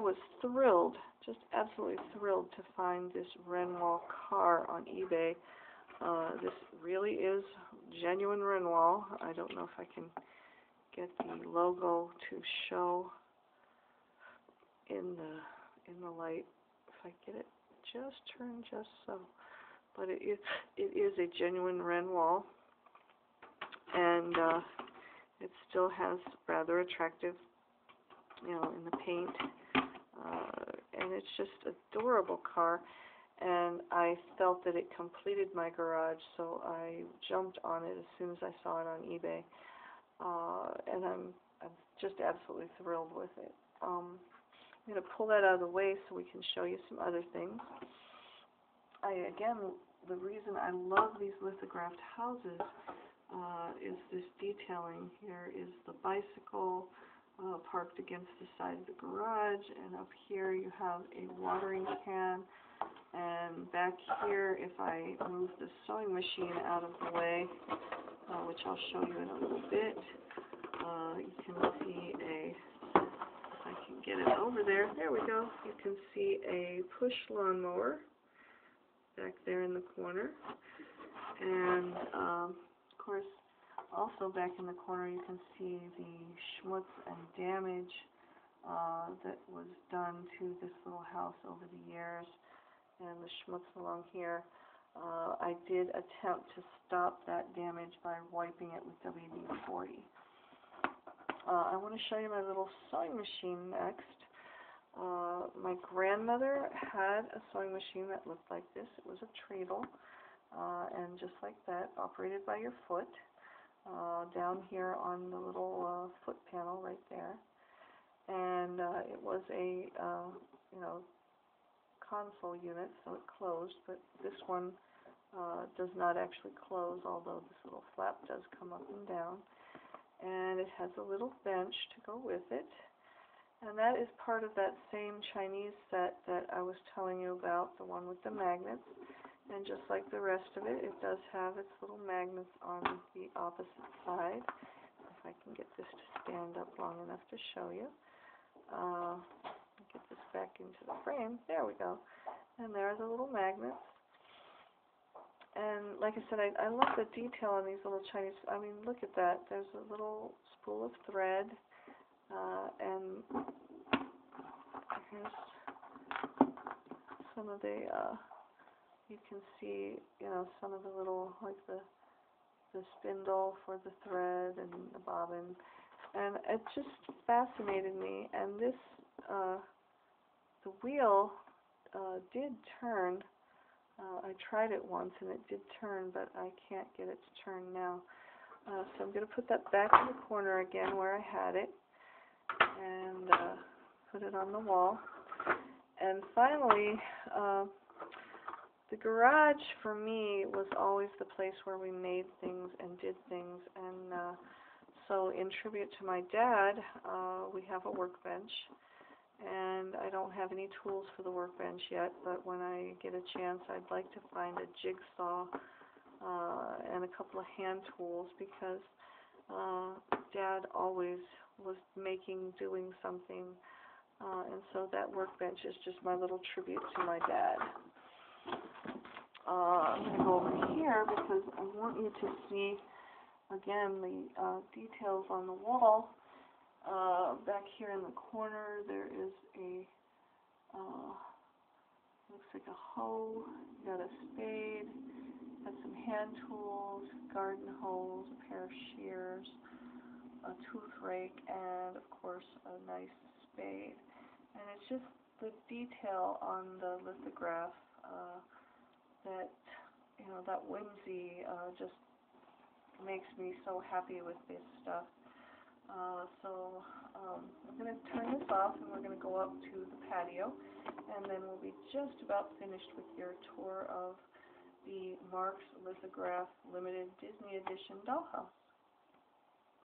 was thrilled, just absolutely thrilled to find this Renoir car on eBay. This really is genuine Renoir. I don't know if I can get the logo to show in the light. If I get it just turned just so. But it is a genuine Renoir, and it still has rather attractive, in the paint, and it's just adorable car. And I felt that it completed my garage, so I jumped on it as soon as I saw it on eBay, and I'm just absolutely thrilled with it. I'm going to pull that out of the way so we can show you some other things. Again, the reason I love these lithographed houses is this detailing. Here is the bicycle parked against the side of the garage, and up here you have a watering can, and back here, if I move the sewing machine out of the way, which I'll show you in a little bit, you can see if I can get it over there, there we go, you can see a push lawnmower back there in the corner, and of course, also back in the corner you can see the schmutz and damage that was done to this little house over the years, and the schmutz along here. I did attempt to stop that damage by wiping it with WD-40. I want to show you my little sewing machine next. My grandmother had a sewing machine that looked like this. It was a treadle, and just like that, operated by your foot, down here on the little foot panel right there. And it was a, console unit, so it closed, but this one does not actually close, although this little flap does come up and down. And it has a little bench to go with it. And that is part of that same Chinese set that I was telling you about, the one with the magnets. And just like the rest of it, it does have its little magnets on the opposite side. If I can get this to stand up long enough to show you. Get this back into the frame. There we go. And there are the little magnets. And like I said, I love the detail on these little Chinese. I mean, look at that. There's a little spool of thread. And here's some of the, you can see, some of the little, like the spindle for the thread and the bobbin. And it just fascinated me. And this, the wheel did turn. I tried it once and it did turn, but I can't get it to turn now. So I'm going to put that back in the corner again where I had it, and put it on the wall. And finally, the garage for me was always the place where we made things and did things. And so in tribute to my dad, we have a workbench. And I don't have any tools for the workbench yet, but when I get a chance, I'd like to find a jigsaw and a couple of hand tools, because Dad always was doing something, and so that workbench is just my little tribute to my dad. I'm going to go over here because I want you to see, again, the details on the wall. Back here in the corner, there is a, looks like a hoe, you got a spade, got some hand tools, garden hose, a pair of shears, a tooth rake, and of course a nice spade. And it's just the detail on the lithograph that, that whimsy just makes me so happy with this stuff. So I'm going to turn this off, and we're going to go up to the patio, and then we'll be just about finished with your tour of the Marx Lithograph Limited Disney Edition Dollhouse.